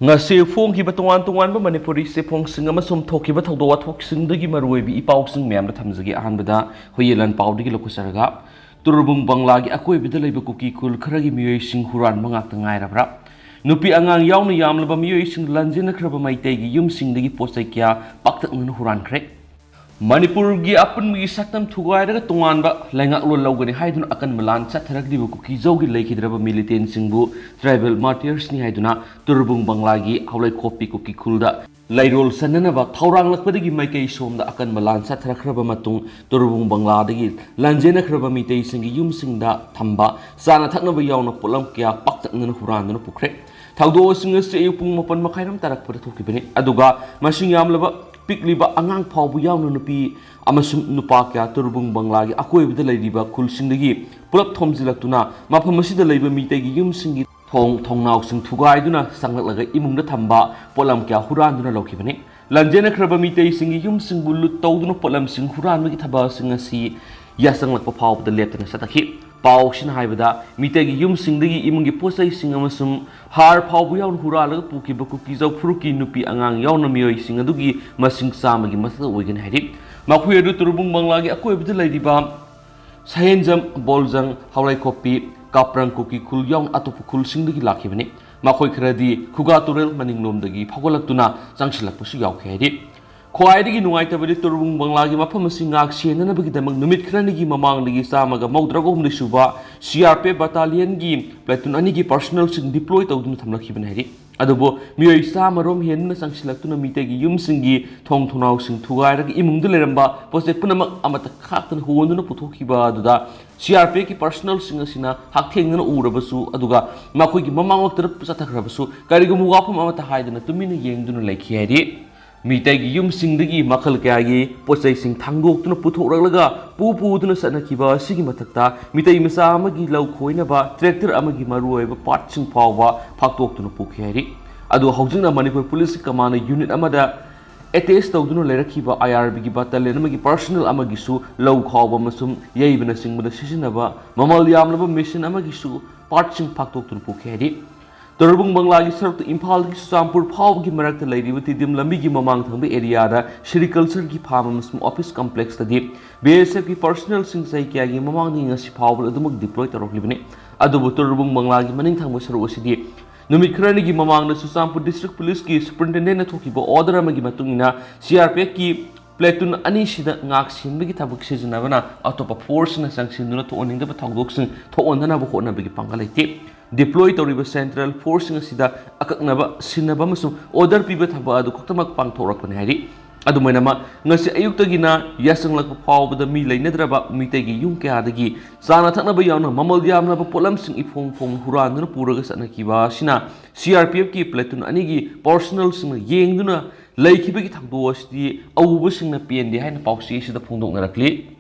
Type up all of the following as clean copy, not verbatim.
ngasi phongkiba tongan manipuri se phongsing amasum thokiba thawdo wathokising dagi maruibi ipausing mem da thamjagi ahanbada hoyelan pawdigi lokusarga turbung bangla gi akoibida leiba kuki khul kharagi miyoi sing huranba ngakta ngairabra nupi angang yauna yamlaba miyoi sing lanjena khraba maitai gi yum sing dagi posai kya paktak nun huran khre Manipur gi apun gi saktam thugai daga tonganba lenga lo logani haidun akan malan chatharagdi bu kuki jogi leikidraba militant singbu tribal martyrs ni haiduna turbung bangla gi haulai kopi kuki khulda lairol sananaba thaurang lakpadagi maikai somda akan malan chatharakhraba matung turbung bangla dagi lanjena khraba mitei singi yum singda thamba sana thaknaba yauna pulam kya paktakna huranduna pukre thawdo singa se yupung mapan makhairam tarak pada thokibani aduga masing yamlaba pikliba angang phawbu yauna nupi amasum nupa kya turbung bangla gi akoibida leiriba khulsingdagi pulap thomjilaktuna mafam asida leiba mitei gi yum singi thongnau sing thugaiduna sanglaklaga imungda thamba polam kya huranduna lokibani lanjena khraba mitei singi yum singbu lut tawduna polam sing huranbagi thaba singasi yasanglakpa phawbda leptana satakhi pau sin haibada mitegi yum singdagi imungi posai sing amasum har phawbu yaun huralaga pukiba kuki jau furuki nupi angang yauna miyoi sing adugi masing samagi masa oigen hairi makhui adu turbung bangla gi akoibida leiriba sayenjam boljang haulai kopi kaprang kuki khul yaun atopu khul singdagi lakhibani makhoi khradi khuga turel maningnomdagi phagolaktuna changsilakpusu yaukhe hairi khwaidagi nungaitabadi turbung bangla gi mafam asing ngak senanabagi damang numit khrani mamangdagi samaga maudragomni suba CRP battalion gi platoon ani gi personnel sing deploy tawduna thamlakhibani hairi adubo miyoi samarom henna sangsilaktuna mitegi yum singi thonau sing thugairagi imungdu leramba project punamak amata khaktan huonduna puthokhiba aduda CRP ki personnel sing asina hakthengna urabasu aduga makoi gi mamangwaktar chathakhabasu karigu wafam amata haiduna tumina yengduna laikhi hairi mitegi yum singdagi makhal kayagi posai sing thangdoktuna puthoraglaga puduna sanakhiba sigi mathakta mitei masa amagi lau khoinaba tractor amagi maruoiba part sing phawba phaktoktuna pukhiari adu haujingna manipur police command unit amada attach tawduna lerakhiba IRB gi battalion amagi personnel amagi su lau khawba masum yeibna singmada sisinaba mamal yamlaba mission amagi su part sing phaktoktuna pukhiari Turbung bangla gi saruk Imphal gi Sampur phau gi marak ta leiri buti dim lambi gi mamang thangbe area da agriculture gi farm amasum office complex ta di BSF gi personal sing sai kya gi mamang ni ngasi phau bul adumuk deploy ta roklibani adubu turbung bangla gi maning thangbo saruk asidi numit khrani gi mamang na Sampur district police gi superintendent na thoki bo order amagi matungina CRPF gi platoon ani sida ngak sinbi gi thabuk sijinabana atopa force na sangsin na to oning da thangdok sing tho onana bo khona bi pangalai deploy toriba central force asida akaknaba sinaba masum order piba thaba adu koktamak pangthorakpani hari adu mainama ngasi ayuktagina yasanglakpa phawbada mi leinadraba mitegi yung kya sana thaknaba yauna mamal yamnaba polam sing ifong huranuna puraga sanakiba sina CRPF ki platoon ani gi personal sing yengduna leikibagi thangdo asidi awuba singna PND haina pausi sida phongdoknarakli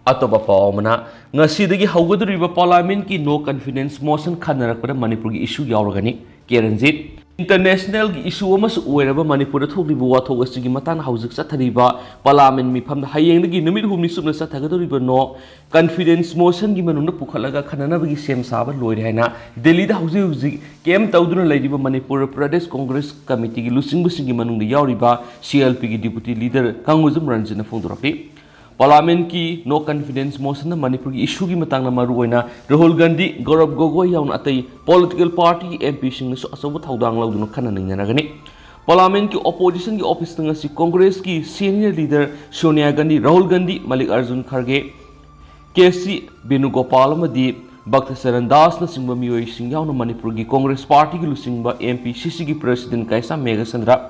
Atopa paumana ngasidagi haugaduriba parliament ki no confidence motion khanarakpada manipur gi issue yauragani keranjit international gi issue amas oiraba manipur thoklibu wathok asigi matan haujik chathariba parliament mifamda hayengdagi numit humni subna chathagaduriba no confidence motion gi manungna pukhalaga khananabagi sem saba loire haina delhi da hauji kem tawduna leiriba manipur pradesh congress committee gi lusingbu singi manungda yauriba CLP gi deputy leader kangujum ranjana phongdorapi Parliament ki no confidence motion na Manipur ki issue ki matang na maruoina Rahul Gandhi Gaurav Gogoi yaun atai political party MP sing so asobu thaudang lauduna khanana nagani Parliament ki opposition ki office nga si Congress ki senior leader Sonia Gandhi Rahul Gandhi Malik Arjun Kharge KC Benugopal amadi Bhakta Saran Das na singba miyoi sing yaun Manipur ki Congress party ki lusingba MP CC ki president Kaisa Meghasandra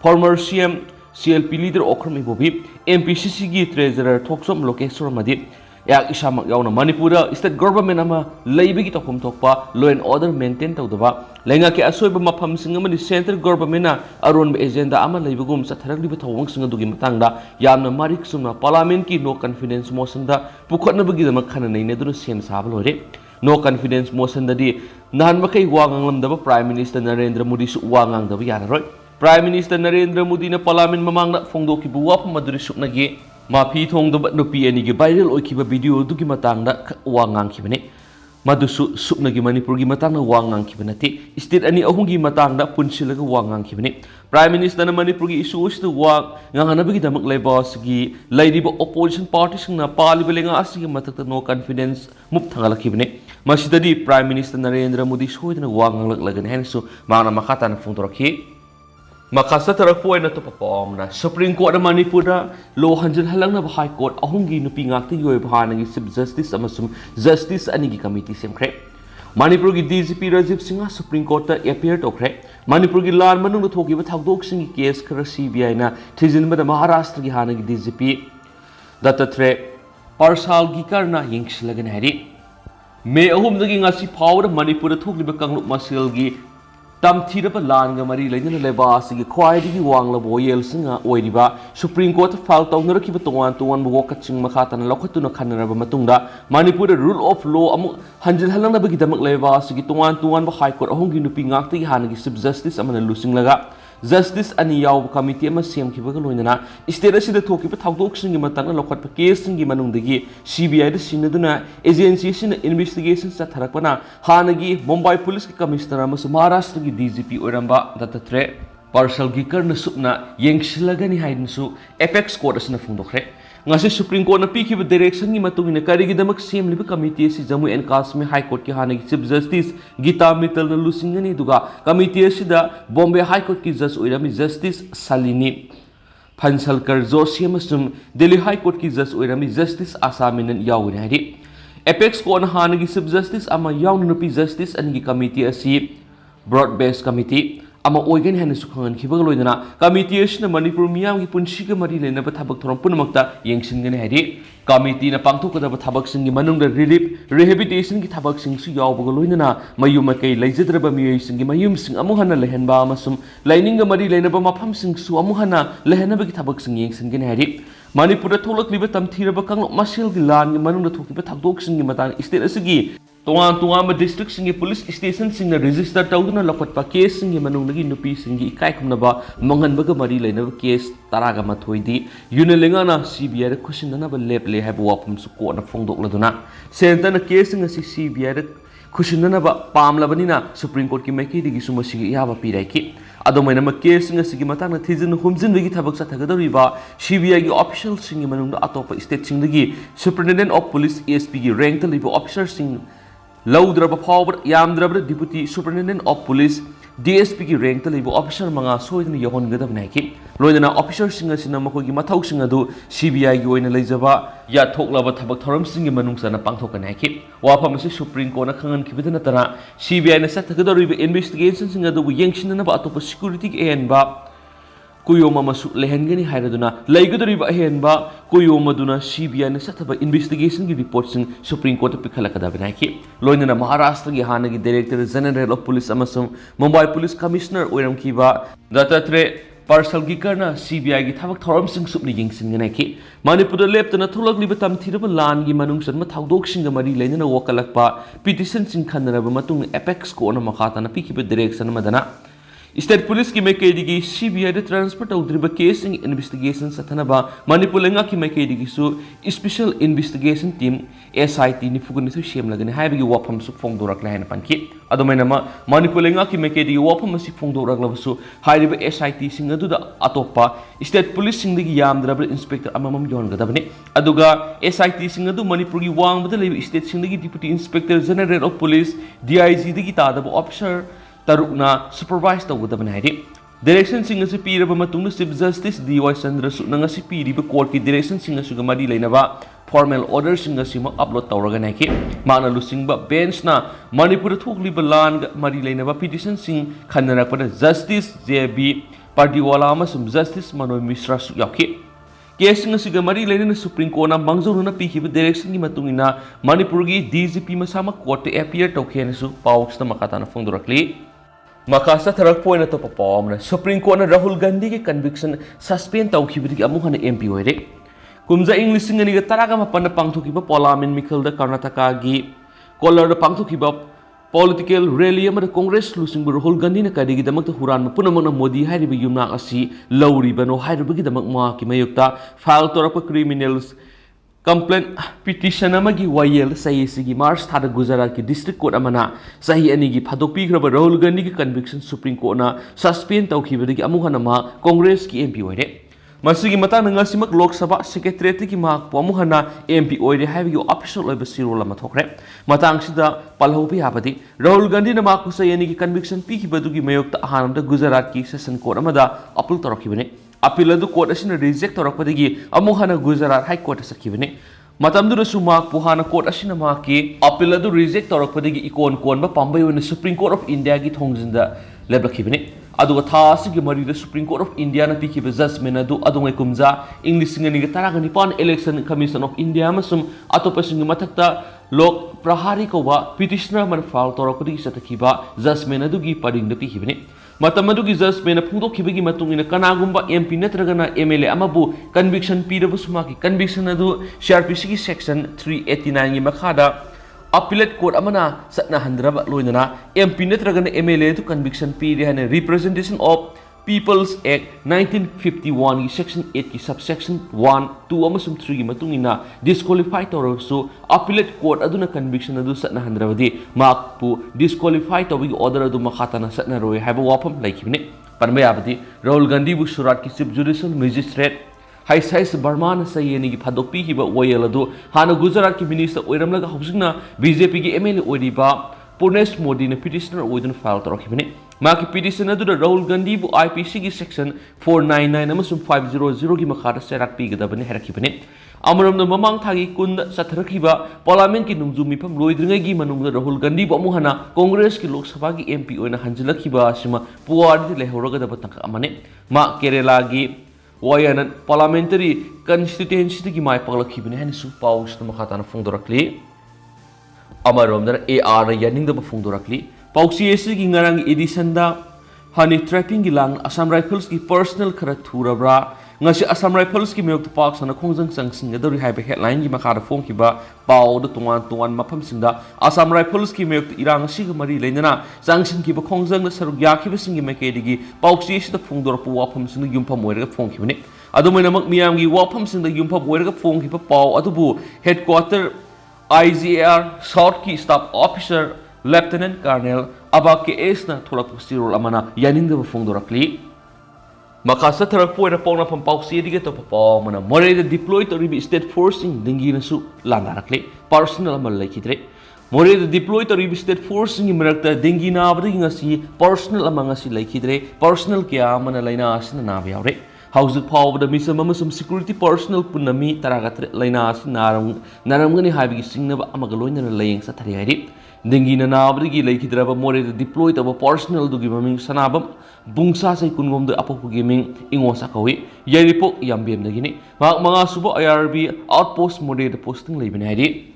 former CM CLP leader Okhrami Bobi MPCC gi treasurer Thoksom Lokeshwar Madi yak isamak yauna Manipura state government ama leiba gi tokhum thokpa law and order maintain tawdaba lenga ke asoiba mafam singa mani central government na aron agenda ama leibagum chatharagli thawang singa dugi matangda yamna marik sumna parliament ki no confidence motion da pukhotna bagi dama khana nei ne duna sen sabal hore no confidence motion da di nan makai wangang daba prime minister Narendra Modi su wangang daba yararoi Prime Minister Narendra Modi na Parliament mamangna phongdoki buwa maduri suknagi mafi thongdaba nupi ani gi viral oikiba video dugi matangda wangang khibani Madusu supnagi Manipurgi matangna wa ngangkibnati state ani ahungi matangda punsilaga wa ngangkibni Prime Minister na Manipurgi issues the wa nganganabigi damak leiba sigi leiba opposition parties na palibelenga asigi matakta no confidence mup thangalakibni masidadi Prime Minister Narendra Modi soidna wa nganglaglagan hensu mana makata na phongdorakhi Makasa tarakpoy na to papom na Supreme Court na Manipur na lo hanjal halang na High Court ahungi nupi ngakta yoy bahanagi Chief Justice amasum Justice anigi committee semkre Manipur gi DGP Rajiv Singh Supreme Court ta appear tokre Manipur gi lan manung na thoki ba thakdok sing gi case khara CBI na thijin ba Maharashtra gi hanagi DGP Datatre parsal gi karna yingslagan hari Me ahum dagi ngasi power Manipur thokli ba kanglup masil gi Tam thirapa langa mari lainana leiba asigi khwaidigi wangla boyel singa oiriba Supreme Court file tawnarakiba tongan bo kaching makhatana lokhatuna khanaraba matungda Manipur rule of law amu hanjil halangna bagi damak leiba asigi tongan ba High Court ahongi nupi ngakti hanagi Chief Justice amana lusing laga Justice ani yaw committee ama semkibaga loinana state asida thokiba thawdok singi matangna lokhatpa case singi manungdagi CBI da sinaduna agency sina investigation sa tharakpana hanagi Mumbai Police ki commissioner ama Maharashtra ki DGP oiramba datatre parcel gi karna supna yengsilagani haidinsu apex court asina phungdokre ngasi Supreme Court na pikiba direction gi matungina karigidamak semliba committee si Jammu and Kashmir High Court ki hanagi Chief Justice Gita Mittal na lusingani duga committee sida Bombay High Court ki judge oirami Justice Salini Phansalkar Joshi amasum Delhi High Court ki judge oirami Justice Asaminan yawini hari apex court na hanagi Chief Justice ama yawnu nupi Justice anigi committee asi broad based committee ama oigan hena sukhangan khibaga loidana committee asina Manipur miyam gi punsiga mari lena ba thabak thorom punamakta yengsingani hari committee na pangthokada ba thabak singi manungda relief rehabilitation gi thabak sing su yawbaga loidana mayum makai leijadraba miyoi singi mayum sing amu hana lehenba amasum laininga mari lena ba mafam sing su amu hana lehena ba gi thabak sing yengsingani hari Manipur da tholakliba tamthiraba kanglok masil gi lan gi manungda thokiba thakdok singi matang state asigi Tungan district singi police station sing na register tawduna lokotpa case singi manungnagi nupi singi ikai kumnaba manghanbaga mari lainaba case taraga mathoidi yunelenga na CBI da khusinna ba leple haiba wapum su ko na phongdokladuna center na case singa si CBI da khusinna ba pamlabanina Supreme Court ki maiki digi sumasigi yaba piraiki adomaina ma case singa sigi matang na thijin humjin bagi thabak sa thagadoriba CBI gi official singi manungda atopa state singdagi Superintendent of Police ASP gi rank ta liba officer sing Laudraba Power Yamdrabra Deputy Superintendent of Police DSP ki rank ta leibo officer manga soidna yahon gadab naiki loidana officer singa sina makogi mathau singa du CBI gi oina leijaba ya thoklaba thabak thoram singi manungsa na pangthoka naiki wafam se Supreme Court na khangan kibidana tara CBI na sathagadoriba investigation singa du yengsinna ba atopa security ki enba Kuyoma masu lehengani hairaduna laigadoriba ahenba kuyoma duna CBI na sathaba investigation gi report sing Supreme Court pikhala kadabinaiki loinana Maharashtra gi hanagi Director General of Police amasum Mumbai Police Commissioner oiram kiba datatre parcel gi karna CBI gi thabak thoram sing supni yingsinganai ki Manipur leptana tholagliba tamthiraba lan gi manungsan ma thawdok singa mari leinana wakalakpa petition sing khanaraba matung apex ko na makata na pikiba direction madana State Police ki maikadigi CBI da transfer tawdriba case investigation sathanaba Manipur lenga ki maikadigi su special investigation team SIT ni fuguni su shemlagani haibigi wapam su phongdorak la hena panki adomaina ma Manipur lenga ki maikadigi wapam si phongdorak la su haiba SIT singa du da atopa State Police singdagi yamdraba inspector amamam yon gadabani aduga SIT singa du Manipur gi wangbada leiba state singdagi Deputy Inspector General of Police DIG dagi tadaba officer Tarukna supervise tawgadabani haidi direction singa si piraba matungna Chief Justice DY Chandra su nanga si piriba court ki direction singa su gamadi lainaba formal order singa sima upload tawraga naiki mana lusingba bench na Manipur thokliba lan mari lainaba petition sing khannarakpada Justice JB Pardiwala amasum Justice Manoy Mishra su yauki case singa siga mari lainana Supreme Court na mangzoruna pikiba direction gi matungina Manipur gi DGP masama court te appear tawkhena su pawks na makata na phongdorakli Makasa tharak point to papom na Supreme Court na Rahul Gandhi ki conviction suspend tawkhibidi amu hana MP hoire kumja English ngani ga taraga mapan pangthokiba parliament mikhal da Karnataka gi kolar da pangthokiba political rally amada Congress lusing Rahul Gandhi na kadigi damak ta huranba punamana Modi hairiba yumna asi lauri bano hairiba gi damak ma ki mayukta file torapa criminals Complaint petition amagi wayel sahi sigi March thada Gujarat ki district court amana sahi ani gi phadokpi graba Rahul Gandhi ki conviction Supreme Court na suspend tawkhibadagi amuhana ma Congress ki MP oire masigi matang ngasimak Lok Sabha secretary ki mak amuhana MP oire habi gi official oiba sirol ama thokre matang sida palhopi habadi Rahul Gandhi na mak sahi ani ki conviction pi ki badugi mayokta ahanamda Gujarat ki session court amada appeal tarakhibane appeal adu court asina reject torakpadagi amuhana Gujarat High Court sakibane matamdura sumak puhana court asina maki appeal adu reject torakpadagi ikon kon ba pambai oina Supreme Court of India gi thongjinda leblakibane aduga tha asigi marida Supreme Court of India na pikiba judgment adu adungai kumja English ngani ga taragani pan Election Commission of India amasum atopasingi mathakta lok prahari kowa petitioner man file torakpadagi satakiba judgment adu gi paring da pikibane Matamadu Gizas Mena Pundo Kibigi Matung in a Kanagumba MP Netragana MLA Amabu conviction Peter Busumaki conviction adu CRPC section 389 Makada appellate court amana satna handraba loinana MP Netragana MLA to conviction P and representation of People's Act 1951 section 8 ki subsection 1 2 amasum 3 gi matung ina disqualify torosu appellate court aduna conviction adu satna handrabadi mak pu disqualify tawigi order adu makhatana satna roi haba wapam laikibne panmay abadi Rahul Gandhi bu Surat ki chief judicial magistrate Haisais Barman sayeni gi phadokpi hiba wayel adu hana Gujarat ki minister oiramlaga hausingna BJP gi MLA oiriba Purnesh Modi na petitioner oidun file torokhibne Maki petition adu Rahul Gandhi bu IPC gi section 499 amasum 500 gi makhada serak pi gadabane herakibane amaram na mamang thagi kun satharakiba parliament ki nungju mifam loidringai gi manungda Rahul Gandhi bu amuhana Congress ki Lok Sabha gi MP oina hanjilakiba asima puwadi lehoroga dabatang amane ma Kerala gi wayanan parliamentary constituency gi mai paglakibane hanisu paus na makhatana phongdorakli amaram dar AR yaning da phongdorakli Pauksi esi gi ngarang edition da honey trapping gi lang Assam Rifles ki personal khara thurabra ngasi Assam Rifles ki meyok park sana khongjang changsing da ri haiba headline gi makara phone ki ba paw da tungan mafam singda Assam Rifles ki meyok irang si gi mari leinana changsing ki ba khongjang da saruk yakhi ba singi meke digi pauksi esi da phongdor pu wafam sing yumpam moira phone ki bane adumaina mak miyam gi wafam sing da yumpam moira phone ki ba paw adubu headquarter IGR South ki staff officer Lieutenant Colonel Abake Esna Tolak Sirol Amana Yaning the Fondorakli Makasa Tarapo Pona from Pausi to Papa Mana More the deployed to be state forcing Dinginasu Landarakli personal Amalakidre More the deployed to be state forcing America Dingina Bringasi personal among us Lakidre personal Kiamana Lina Asana Naviare House the power of the Missamum security personal Punami Taragat Linas Naramgani Habi Singna Amagaloin and laying Satari Dengi na nabrigi laikidraba more deployed of a personal to give a sanabam bungsa say kungom the apo gaming ingo sakawi yaripo yambem the gini mga subo IRB outpost more the posting labin ID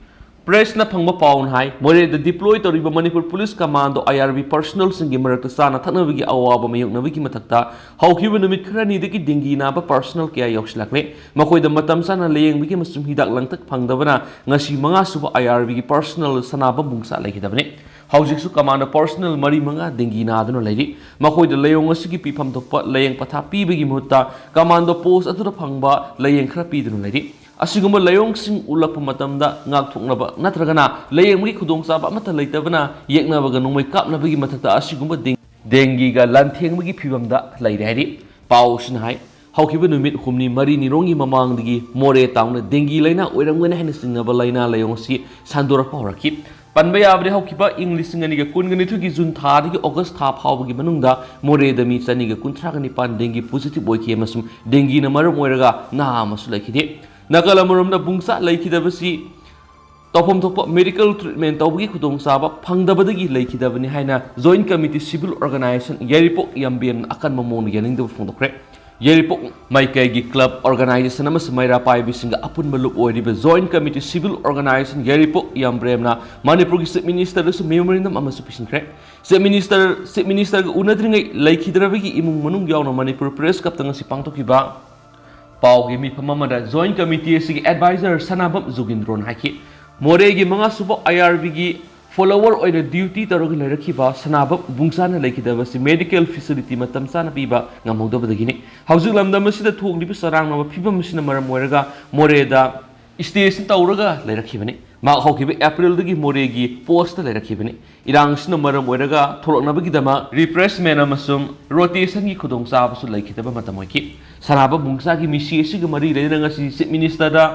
press na pangma pawn high more the deployed to riba Manipur Police Commando IRB personal singi marakta sana tanawigi awaba mayok nabigi matakta how kiwa namit krani deki dengi na ba personal kaya yokslakle makoy da matam sana layang bigi masum hidak langtak pangdabana ngasi mga subo IRB personal sanaba bungsa lagi dabane Haujik su commando personal mari mga dengi na adano lady makoy da layong asigi pipam tokpa layang patha pibigi muta commando post atu da pangba layang krapi dano lady Asiguma layong sing ulak pamatamda ngak thuknaba natragana layang magi khudong saba amata leitabana yeknabaga nongmai kapna bagi mathakta asiguma dengi ga lantheng magi phibamda laire hari pausin hai haukiba numit humni mari ni rongi mamang digi more taungna dengi laina oiramgana haina singnaba laina layong si sandora pawraki panba yabre haukiba English ngani ga kungani thugi June tha digi August tha phawgi manungda more da mi chani ga kunthra gani pan dengi positive boiki amasum dengi na maram oiraga na amasu laikide Nakalamuramna bungsa laikidabasi topom topo medical treatment tawgi khudong saba phangdabadagi laikidabani haina joint committee civil organization yaripok yambien akan mamon yaning da phongdokre yaripok maikai gi club organization ama samaira pai bisinga apun malup oiriba joint committee civil organization yaripok yambremna Manipur gi chief minister su memorandum ama supisinre chief minister ga unadringai laikidrabagi imung manung yawna Manipur press kaptanga sipangtokiba Paugi mi pamamada joint committee sigi advisor sanabam Jugindron haki moregi mga subo IRB gi follower oina duty tarogi larakhiba sanabam bungsana laikidaba si medical facility matam sana piba ngamogdaba dagini hauju lamdam sida thogli bi sarang na phibam sina maram moiraga moreda station तौरगा लेरखिबनी मा हौखिबे अप्रैल दगी मोरेगी post लेरखिबनी इरांगसिन मरम ओइरगा थोलकनबगिदमा refreshment अमसुम rotation की खुदोंग चाबसु लैखिदबा मतम ओइखि सनाबा बुंगसागी मिसी एसिग मरी लेनंगा chief minister दा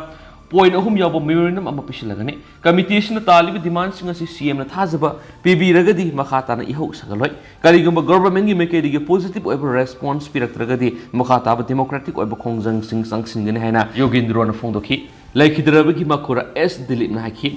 पॉइंट अहम याब मेमोरेंडम अमा पिसिलगने कमिटीसिन तालिब डिमांड सिंग असि सीएम न थाजबा पिबिरगदी मखाताना इहौ सगलोय करिगुम गवर्नमेंट की मेकेडिगे पॉजिटिव ओइब रेस्पॉन्स पिरक्त्रगदी मखाताब डेमोक्रेटिक ओइब खोंजंग सिंग संगसिनगने हैना योगेंद्रन फोंदोखि लैखिदरबगी मखुरा एस दिलीप न हाखि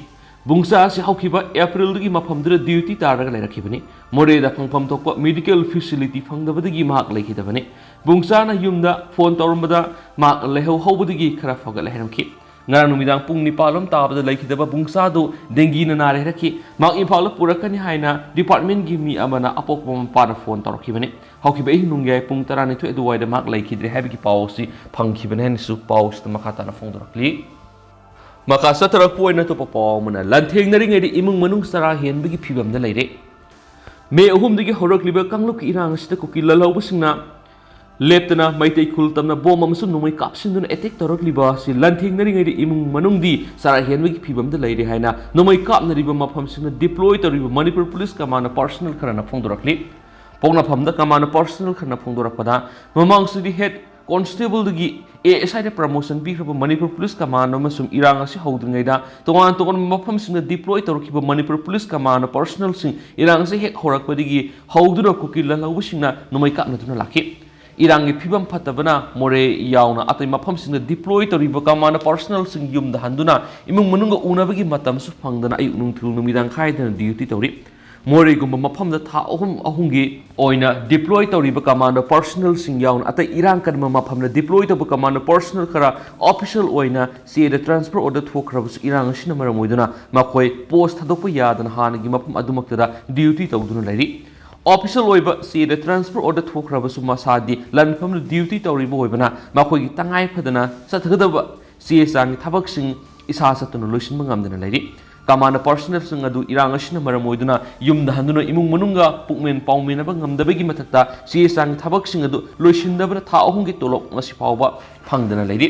बुंगसा से हौखिबा अप्रैल दगी मफमदर ड्यूटी तारगा लेरखिबनी मोरेदा फंगफम तोप मेडिकल फैसिलिटी फंगदबदगी माक लैखिदबने बुंगसा न युमदा फोन तौरमदा माक लेहौ हौबदगी खरा फगल लेहरमखि ngarang numidang pung nipalom tabada laikhidaba bungsado dengi na nare raki mak impal purakani haina department gi mi amana apokpa pana phone tarkhibane haukibe nungai pung tarani thu eduwai da mak laikhidre habiki pawsi phangkhibane hen su paws ta makata na phone darakli maka satara poina to papawmana lantheng nari ngai imung manung sara hen bigi phibam da leire me ahum digi horakliba kangluk irang sita kuki lalawbusingna लेप्तना Meitei खुल तमना बोम अमसु नुमै कापसिन्दुन attack तौरक्लिबा सि लन्थेंगनरिङै इमुंग मनुंगदी सारा हेनबगी फिबमदा लैरे हाइना नुमै कापनरिबा मफमसिंग डिप्लॉय तौरिबा मणिपुर पुलिस कमांड पर्सनल खरना फोंदोरक्लि पोंगना फमदा कमांड पर्सनल खरना फोंदोरकपदा ममांगसुदि हेड कांस्टेबल दगी एएसआई दे प्रमोशन पिख्रबा मणिपुर पुलिस कमांड अमसुम इरांग असि हौद्रिङैदा तोगान तोगान मफमसिंग डिप्लॉय तौरखिबा मणिपुर पुलिस कमांड पर्सनल सिंग इरांग से हेक होरकपदिगी हौदुना कुकी ललौबसिंगना नुमै कापनदुना लाखि इरांगी फिबम फतबना मोरे यावना अतै मफमसिंग डिप्लॉय तौरिबा कमांड पर्सनल सिंग युमदा हंदुना इमुंग मनुंग उनबगी मतमसु फंगदना अयु नुंगथुल नुमिदां खाइदना ड्यूटी तौरि मोरे गुम मफमदा था अहुंगी ओइना डिप्लॉय तौरिबा कमांड पर्सनल सिंग यावना अतै इरांग कदम मफमना डिप्लॉय तौबा कमांड पर्सनल खरा ऑफिशियल ओइना सीएदा ट्रांसफर ऑर्डर थोखरबस इरांग सिना मरम ओइदुना मखोय पोस्ट थदोकपा यादना हानगी मफम अदुमक्तदा ड्यूटी तौदुना लैरि ऑफिशियल ओइबा सीएदा transfer order थोखरबसु मसादी लनफम duty तौरिबा ओइबना मखोयगी तंगाय Fadna सथगदबा CA सांगी थबकसिंग इसा सतुना लोइसिनबा ngamdana लैरि कमांड पर्सनल सिंग अदु इरांग असिना मरम ओइदुना युमदा हंदुना इमुंग मनुंगा पुकमेन पाउमेनबा ngamdabagi mathakta सीए सांगी थबकसिंग अदु लोइसिनदबना था अहुंगी तोलोप ngasi फावबा फंगदना लैरि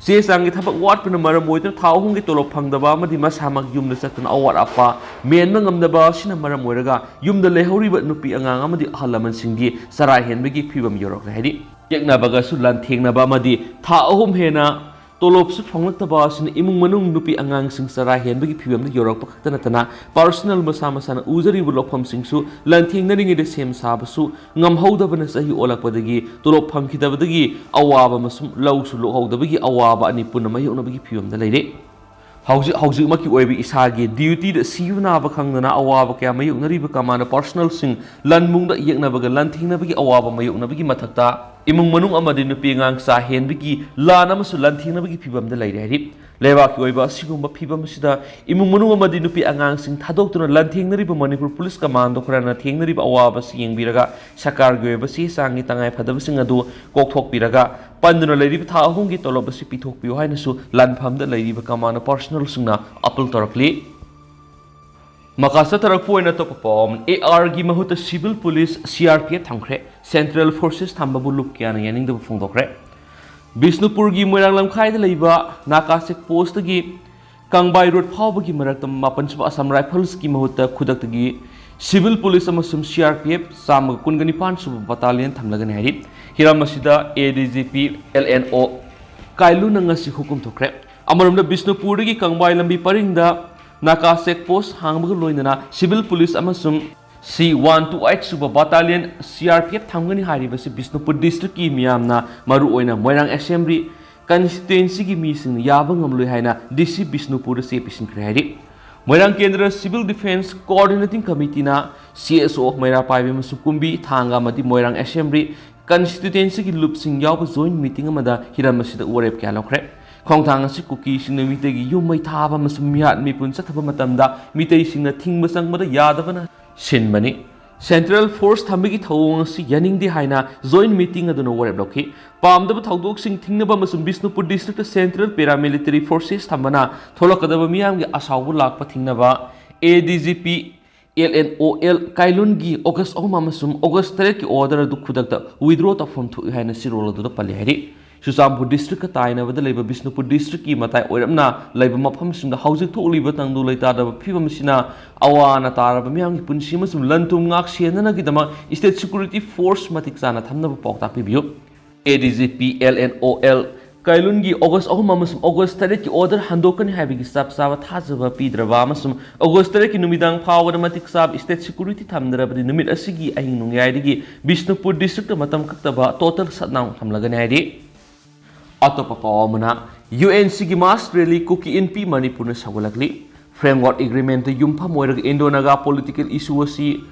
सीए सांगी थबक वाटपना मरम ओइदुना था अहुंगी तोलोप फंगदबा मदि मसामक युमदा चतना अवार आपा मेनबा ngamdaba सिना मरम ओइरगा युमदा लेहौरिबा नुपी अंगांग अमदि अहलमन सिंगी सरा हेनबगी फिबम योरक हैदि यकनाबगा सु लानथेंगनाबा मदि था अहुम हेना तोलोप सु फंगलक्तबा सिना इमुंग मनुंग नुपी अंगांग सिंग सरा हेनबगी फिबम योरक पखतनतना पर्सनल मसा मसाना उजरिबु लोफम सिंगसु लानथेंगनरिङै सेम साबसु ngamhौदबना सही ओलकपदगी तोलोप फंखिदबदगी अवाबा मसुम लौसु लोहौदबगी अवाबा अनि पुनम योनबगी फिबम लैरे हौजिकमकी ओइबि इसागी ड्यूटी द सियुनाबा खंगना अवाबा क्या मयुनरिबा कमांड पर्सनल सिंग लनमुंगदा यeknaबगा लनथिंगनबगी अवाबा मयुनबगी मथक्ता इमुंग मनुंग अमदि नुपी ngang सा हेनबगी लान अमसु लनथिंगनबगी फिबमदा लैरे हरि लेबाकी ओइबा सिगुंबा फिबम सिदा इमुंग मनुंग अमदि नुपी angang सिंग थादोक्तुना लनथिंगनरिबा मणिपुर पुलिस कमांड खरना थिंगनरिबा अवाबा सियंगबिरगा सरकारगी ओइबा सि सांगी तंगाय फदबसिंग अदु कोकथोकबिरगा पंदुना लैरिबा था अहुंगी तोलबसि पिथोकपियो हाइनसु लानफमदा लैरिबा कमांड पर्सनल सिंगना अपील तोरकली मकासा तरफ पोइना तो पपम एआर गी महुत सिविल पुलिस सीआरपीएफ थंखरे सेंट्रल फोर्सेस थंबबु लुक क्याना यानिंग दबु फोंदोखरे बिष्णुपुर गी मोइरांग लमखाइदा लैबा नाका चेक पोस्ट गी कांगबाई रोड फावबगी मरक्तम मापनसुब असम राइफल्स की महुत खुदक्तगी सिविल पुलिस अमसुम सीआरपीएफ साम कुनगनि पांसुब बटालियन थमलगनि हारि हिराम मसिदा एडीजीपी एलएनओ काइलु नंगसि हुकुम थोखरे अमरमदा बिष्णुपुर गी कांगबाई लंबी परिंगदा नाका चेक पोस्ट हांगबग लोइनना सिविल पुलिस अमसुम C128 सुब बटालियन सीआरपीएफ थंगनि हारिबसि बिष्णुपुर डिस्ट्रिक्ट की मियामना मरु ओइना मोइरांग असेंबली कंस्टिट्युएंसी की मीसिंग याबा ngamloi हाइना डीसी बिष्णुपुर से पिसिनख्रे हारि मोइरांग केंद्र सिविल डिफेंस कोऑर्डिनेटिंग कमिटी ना सीएसओ मैरा पाइबे मसुकुंबी थांगा मदि मोइरांग असेंबली कंस्टिट्युएंसी की लुपसिंग याबा जॉइंट मीटिंग अमदा हिरामसिदा ओरेप क्या लौखरे खोंथांग असि कुकी सिंग मितेगी युमै थाबा मसुम मियात मिपुन सथबा मतमदा मितै सिंग थिंग बसंगबदा यादबना सिनबनी सेंट्रल फोर्स थंबगी थौंग असि यानिंगदि हाइना जॉइंट मीटिंग अदुनो ओरेप लौखि पामदब थौदोक सिंग थिंगनबा मसुम Bishnupur district central paramilitary forces थंबना थोलकदबा मियामगी असावबु लाकपा थिंगनबा एडीजीपी एलएनओएल काइलुनगी ऑगस्ट 3 अगस्त 3 की ऑर्डर अदु खुदक्ता विथड्रॉ तफम थु हाइना सिरोल अदु पल्ले हारि Chusampu district ka tainabada leiba Bisnupur district ki matai oiramna leiba mafamsingda hauzik thokliba tangdu leitadaba phibamsina awana taraba miyamgi punsi amasung lantum ngak sienana gidama state security force matik chana thamnaba pauktak pibiyu ADGP LNOL Kailungi August amasum August 3 ki order handokani habigi sab saba thajaba pidraba amasum August 3 ki numidang phawada matik sab state security thamdrabadi numit asigi ahing nungyai Bisnupur district matam kaktaba total shutdown thamlagani haidi Atapa pawamana UNC ki mass rally kuki in P Manipur na sagolakli framework agreement the yumpham oirag Indo-Naga political issue asi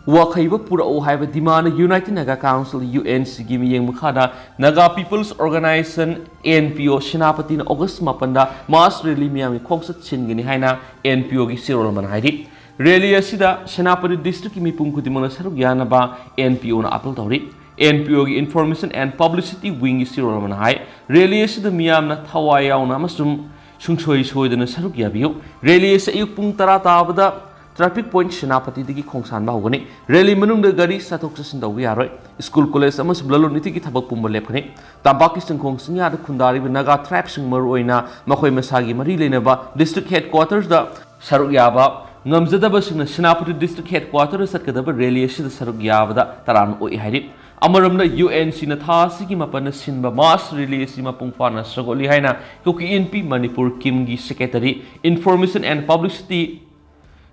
wakhaiba pura o haiba demand United Naga Council UNC gi miyeng mukhada Naga People's Organization NPO Senapati na August 8 da mass rally miyang khongsat chingini haina NPO gi sirol man haidi rally asida Senapati district ki mipum khudimang saruk yanaba NPO na appeal tawri NPO ki Information and Publicity Wing ki sirol man hai rally asida miyam na thawai yauna amasum sungsoi soidana saruk yabiu rally asa ayuk pung 10 tabada traffic point Senapati digi khongsan ba hogani rally manung da gari sathok sasin dawi yaroi school college amas blalo niti ki thabak pum lepkhani tabaki singkhong singya da khundari Naga tribe sing maroina makhoi masagi mari leinaba district headquarters da saruk yaba ngamjadaba singna Senapati district headquarters satkadaba rally asida saruk yaba da taran oi hairi Amaramna UNC na thasi ki mapana sinba mass release ma pungfana sagoli haina kuki NP Manipur Kimgi Secretary Information and Publicity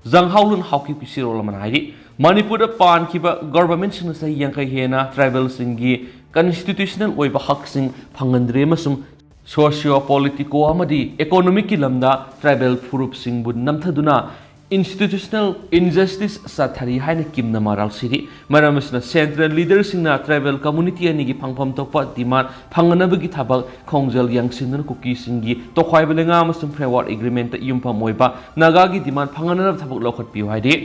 Zanghaulun Hauki Pisirol man haidi Manipur pan kiba government sing sa yangkai hena tribal singi constitutional oiba hak sing phangandre masum socio politico amadi economic ki lamda tribal furup sing bun namthaduna institutional injustice sathari haina kimna maral siri maramasna central leaders na tribal community ani gi phangpham tokpa demand phanganabagi thabak khongjal yangsinna kuki singi tokhai belenga amasum framework agreement yumpham moiba naga gi demand phanganab thabak lokhat pi haidi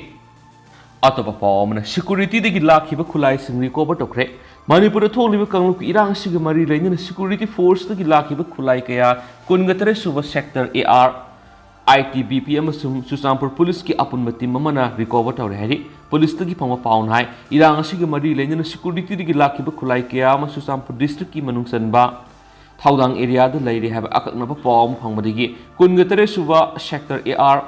atopa pawmna security degi lakhiba khulai sing recover tokre Manipur tholiba kangluk irang siga mari leina security force degi lakhiba khulai kaya kungatare suba sector AR ITBP amasum Susampur police ki apun mati mamana recover tawre hari police tagi phama paun hai irang asigi mari leina security digi lakhiba khulai kya ama Susampur district ki manungsan ba thaudang area da leire haba akakna ba pawm phangmadigi kungatare suba sector AR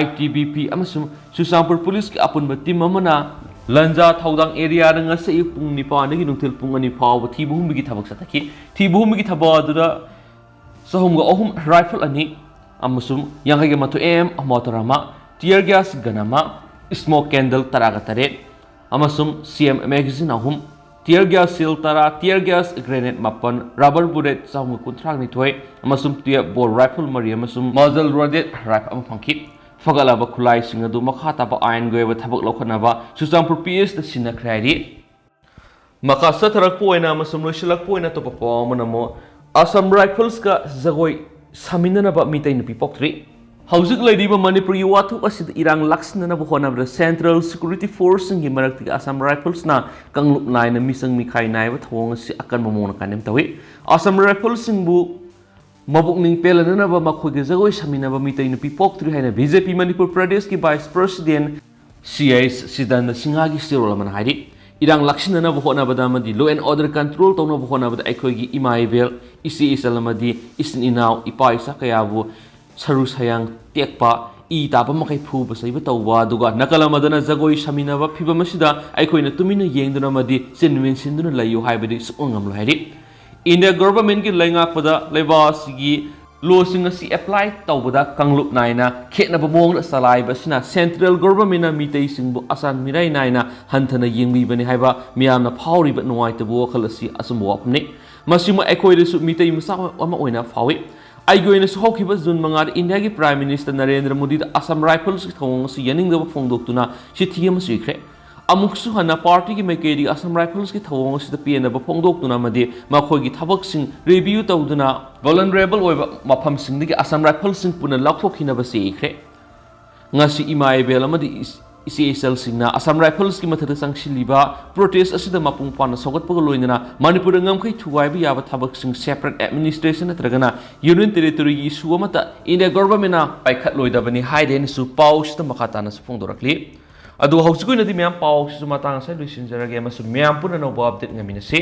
ITBP amasum Susampur police ki apun mati mamana lanja thaudang area nga se pung nipa nagi nungthil pung ani phaw thibum gi thabak sathaki thibum gi thaba dura sahum ga ohum rifle ani amasum yangai matu motorama tear gas ganama smoke candle taraga tare amasum CM magazine ahum tear gas seal tara tear gas grenade mapan rubber bullet sahum kuntrang ni thoi amasum tear ball rifle mari amasum muzzle loaded rifle am phangki fagalaba khulai singadu makhata ba iron goeba thabak lokhanaba Susampur PS da sinakhrairi makasa tharak poina amasum loisilak poina to pa manamo Assam Rifles ka zagoi Saminana ba mitai nupi poktri Hausik ladiba Manipur yuwatu asid irang laksana ba honabra Central Security Force ngi marakti Assam Rifles na kanglup nai na misang mikai nai ba thawang si akan mamona kanem tawi Assam Rifles singbu mabuk ning pelana ba makhoge jagoi samina ba mitai nupi poktri haina BJP Manipur Pradesh ki Vice President CS Siddhanta Singha gi sirol man haidi irang laksana ba honabada madi law and order control tawna ba honabada aikhogi imaibel isi isalamadi isin inaw ipa isa kayabu saru sayang tekpa I tapa makai phu ba saiba tawwa duga nakalamadana jagoi saminaba phibamasida aikoina tumina yengduna madi sinwin sinduna layu haibadi sungam lo hairi India government ki laingakpada leiba sigi law sing asi apply tawbada kanglup naina khena ba mong salai ba sina central government na mitei singbu asan mirai naina hanthana yengbi bani haiba miyamna phawri ba nuai tabu khalasi asumbu apne masima aikoiresu mitei musa ama oina phawi aigoina sokiba jun mangar India ki Prime Minister Narendra Modi da Assam Rifles ki thong si yaning da phongdoktuna si thigam sikre amuksu hana party ki maikeri Assam Rifles ki thong si da pena ba phongdoktuna madi makhoi ki thabak sing review tawduna vulnerable oiba mafam sing digi Assam Rifles sing puna lakthokina ba sikre ngasi imai bela madi ICSL singna Assam Rifles ki mathada sangshiliba protest asida mapung pana sogat paga loinana Manipur ngamkai thuwai bi yaba thabak sing separate administration natragana union territory gi issue amata India government na paikhat loidabani haiden su paus ta makata na sufongdorakli adu hausikoi nadi myam paus su matang sai luisinjarage amasu myam puna no update ngamina se